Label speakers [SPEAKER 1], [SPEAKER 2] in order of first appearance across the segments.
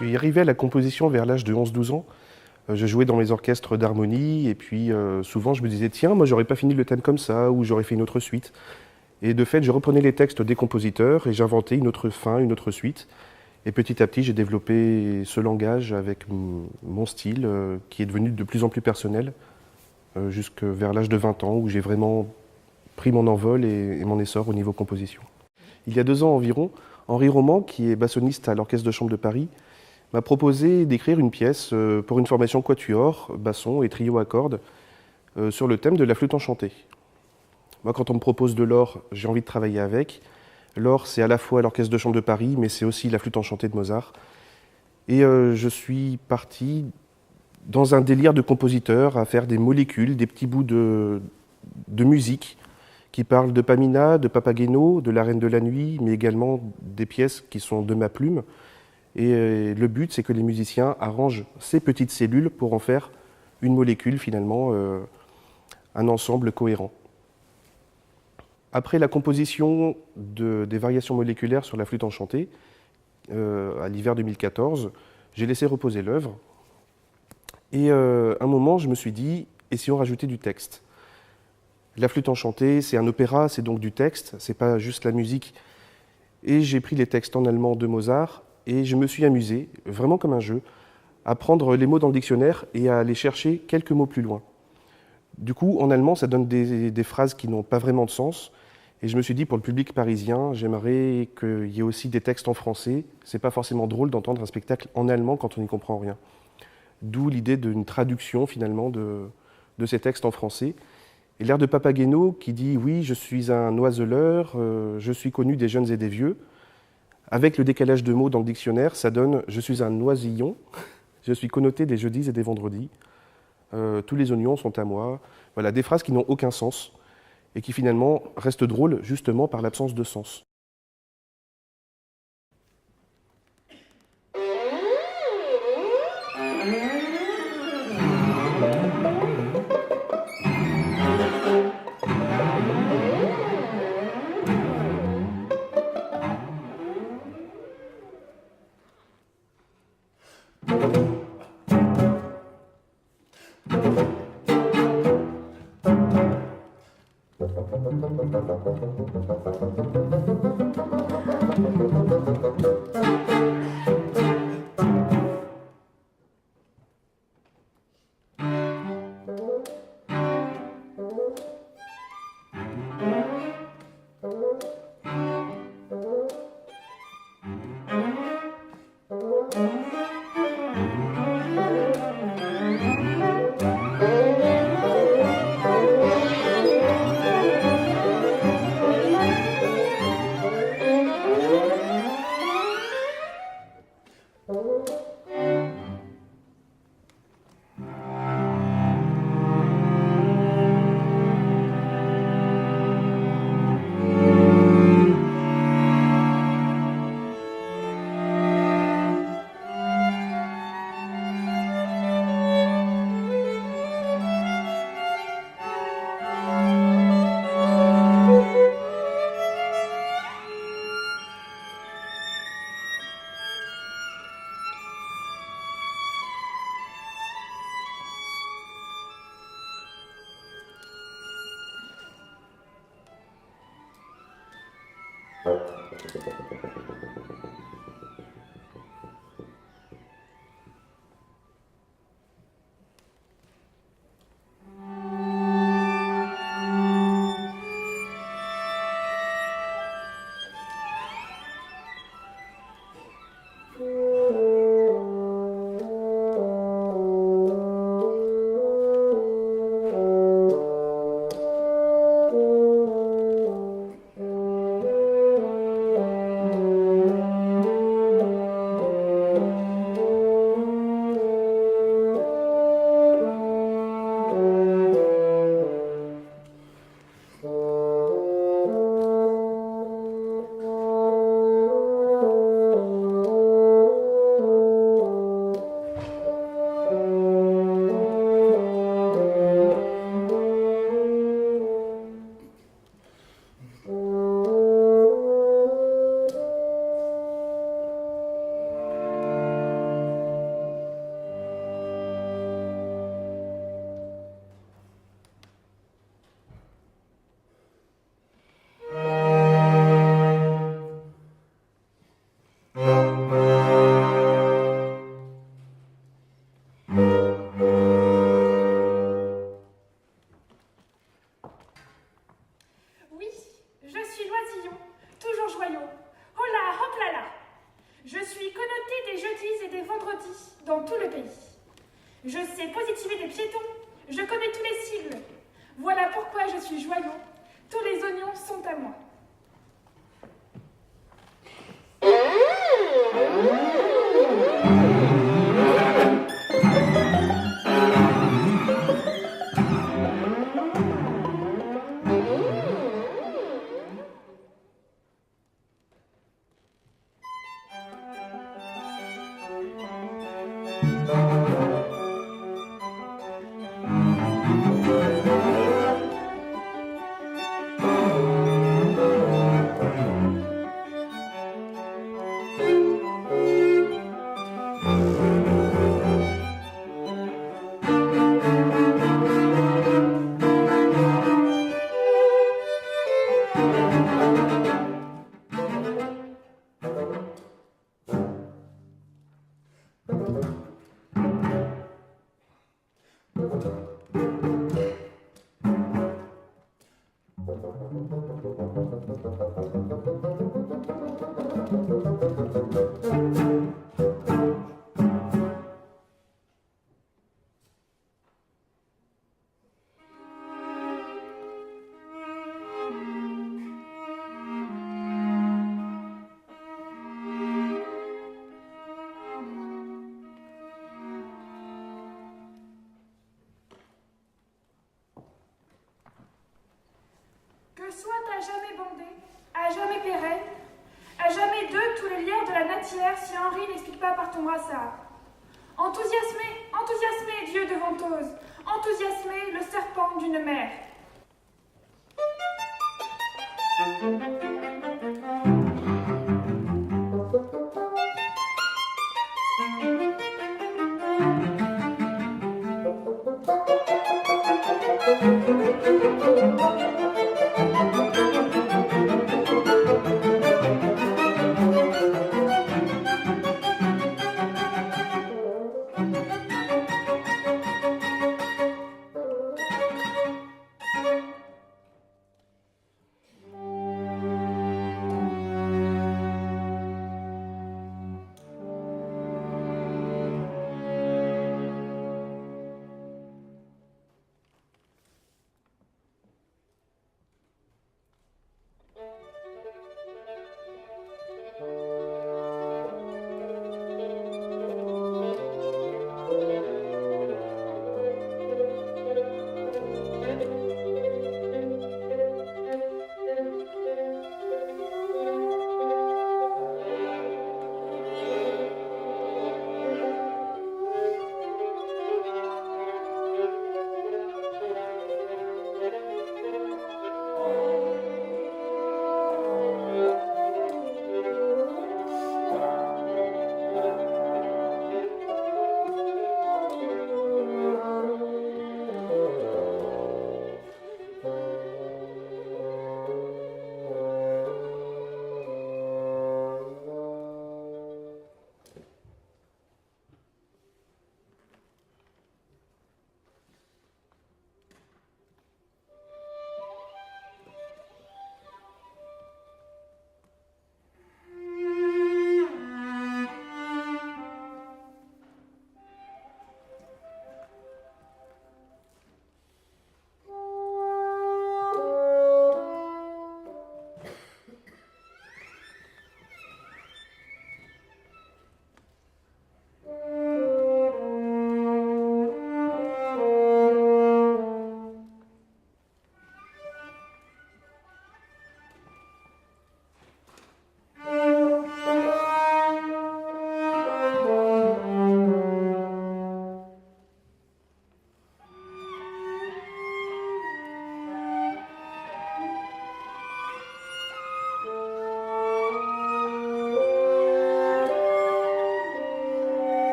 [SPEAKER 1] suis arrivé à la composition vers l'âge de 11-12 ans. Je jouais dans les orchestres d'harmonie et puis souvent je me disais tiens, moi j'aurais pas fini le thème comme ça ou j'aurais fait une autre suite. Et de fait, je reprenais les textes des compositeurs et j'inventais une autre fin, une autre suite. Et petit à petit, j'ai développé ce langage avec mon style qui est devenu de plus en plus personnel jusque vers l'âge de 20 ans où j'ai vraiment pris mon envol et mon essor au niveau composition. Il y a 2 ans environ, Henri Roman, qui est bassoniste à l'Orchestre de chambre de Paris, m'a proposé d'écrire une pièce pour une formation quatuor, basson et trio à cordes sur le thème de la flûte enchantée. Moi, quand on me propose de l'or, j'ai envie de travailler avec. L'or, c'est à la fois l'Orchestre de chambre de Paris, mais c'est aussi la flûte enchantée de Mozart. Et je suis parti dans un délire de compositeur à faire des molécules, des petits bouts de musique qui parlent de Pamina, de Papageno, de La Reine de la Nuit, mais également des pièces qui sont de ma plume. Et le but, c'est que les musiciens arrangent ces petites cellules pour en faire une molécule, finalement, un ensemble cohérent. Après la composition des variations moléculaires sur la flûte enchantée, à l'hiver 2014, j'ai laissé reposer l'œuvre. Et à un moment, je me suis dit, et si on rajoutait du texte? La flûte enchantée, c'est un opéra, c'est donc du texte, c'est pas juste la musique. Et j'ai pris les textes en allemand de Mozart, et je me suis amusé, vraiment comme un jeu, à prendre les mots dans le dictionnaire et à aller chercher quelques mots plus loin. Du coup, en allemand, ça donne des phrases qui n'ont pas vraiment de sens. Et je me suis dit, pour le public parisien, j'aimerais qu'il y ait aussi des textes en français. C'est pas forcément drôle d'entendre un spectacle en allemand quand on n'y comprend rien. D'où l'idée d'une traduction, finalement, de ces textes en français. Et l'air de Papageno qui dit « Oui, je suis un oiseleur, je suis connu des jeunes et des vieux ». Avec le décalage de mots dans le dictionnaire, ça donne « Je suis un oisillon, je suis connoté des jeudis et des vendredis ». Tous les oignons sont à moi. Voilà, des phrases qui n'ont aucun sens et qui finalement restent drôles justement par l'absence de sens.
[SPEAKER 2] oisillons, toujours joyaux. Oh là, hop là là. Je suis connotée des jeudis et des vendredis dans tout le pays. Je sais positiver des piétons, je connais tous les sigles. Voilà pourquoi je suis joyau. Tous les oignons sont à moi. Que soit à jamais bondé, à jamais pérenne, à jamais deux tous les lierres de la natière, si Henri n'explique pas par ton brassard. Enthousiasmé, enthousiasmé, vieux de ventose, enthousiasmé, le serpent d'une mer.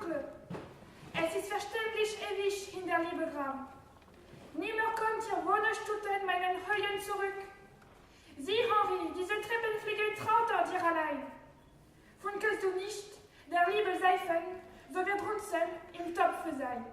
[SPEAKER 2] dunkle. Es ist verständlich ewig in der Liebe Gram. Nimmer kommt ihr Wohnestuten meinen Höhen zurück. Sieh, Henri, diese Treppenfliege traut er dir allein. Funkelst du nicht, der Liebe Seifen, so wird Runzeln im Topfe sein.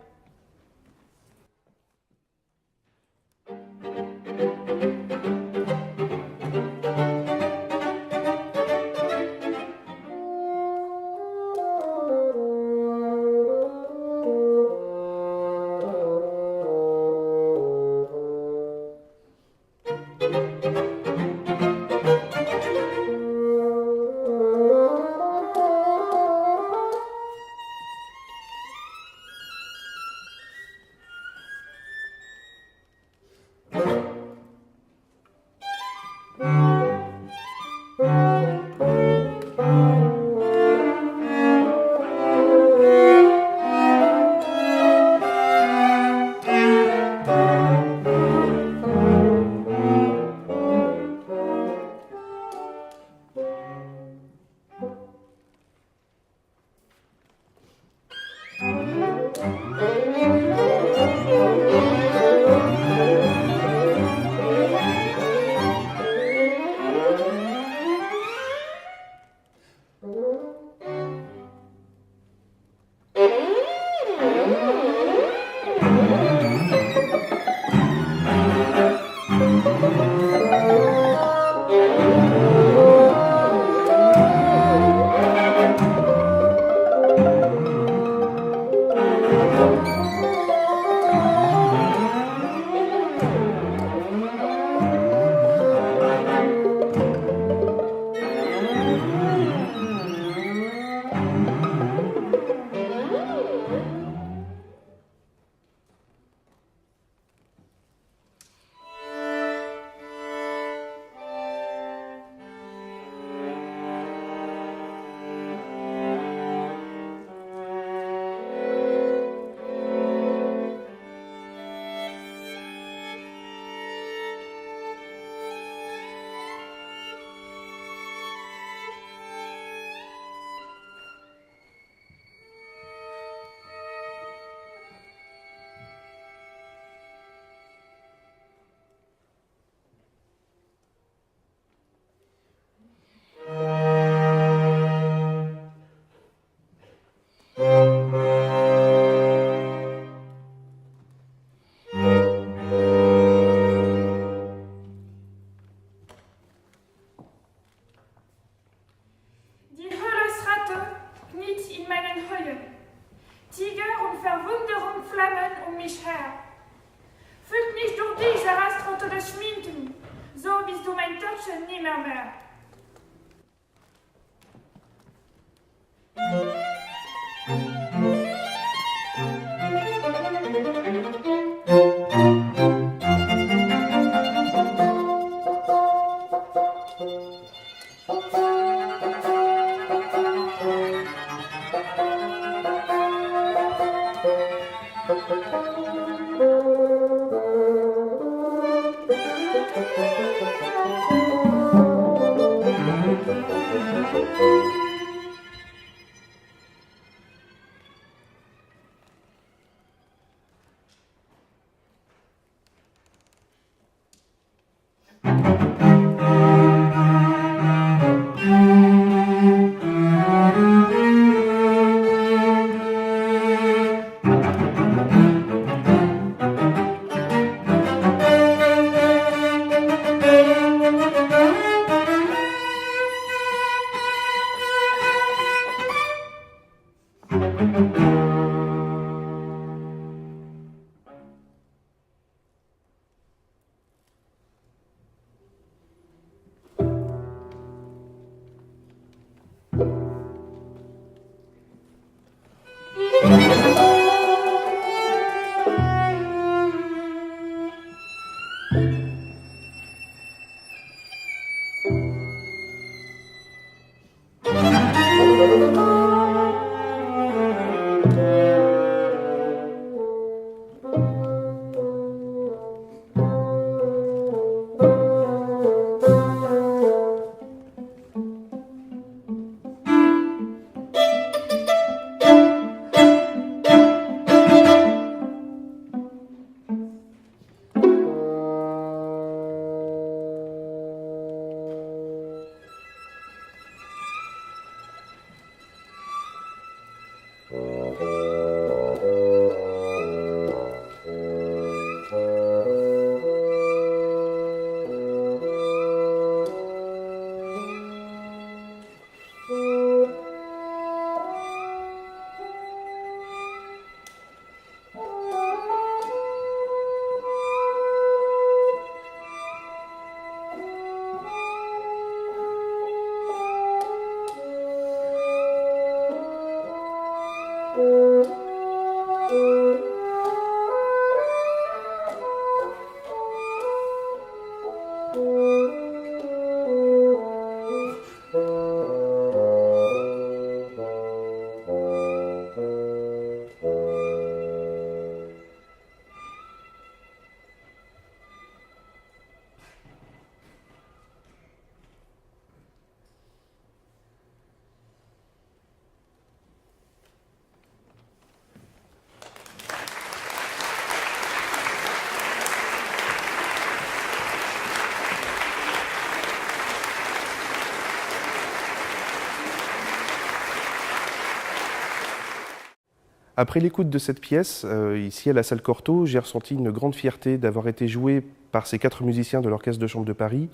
[SPEAKER 1] Après l'écoute de cette pièce, ici à la salle Cortot, j'ai ressenti une grande fierté d'avoir été joué par ces 4 musiciens de l'Orchestre de Chambre de Paris,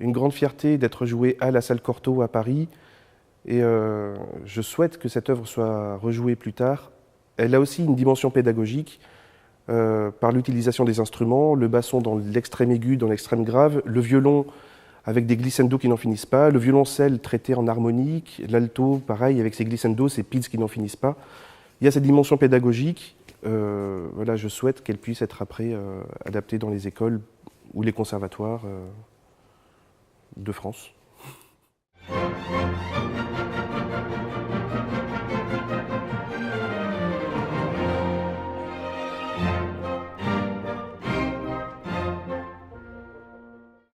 [SPEAKER 1] une grande fierté d'être joué à la salle Cortot à Paris, et je souhaite que cette œuvre soit rejouée plus tard. Elle a aussi une dimension pédagogique par l'utilisation des instruments, le basson dans l'extrême aigu, dans l'extrême grave, le violon avec des glissando qui n'en finissent pas, le violoncelle traité en harmonique, l'alto pareil avec ses glissando, ses pids qui n'en finissent pas. Il y a cette dimension pédagogique, voilà, je souhaite qu'elle puisse être après adaptée dans les écoles ou les conservatoires de France.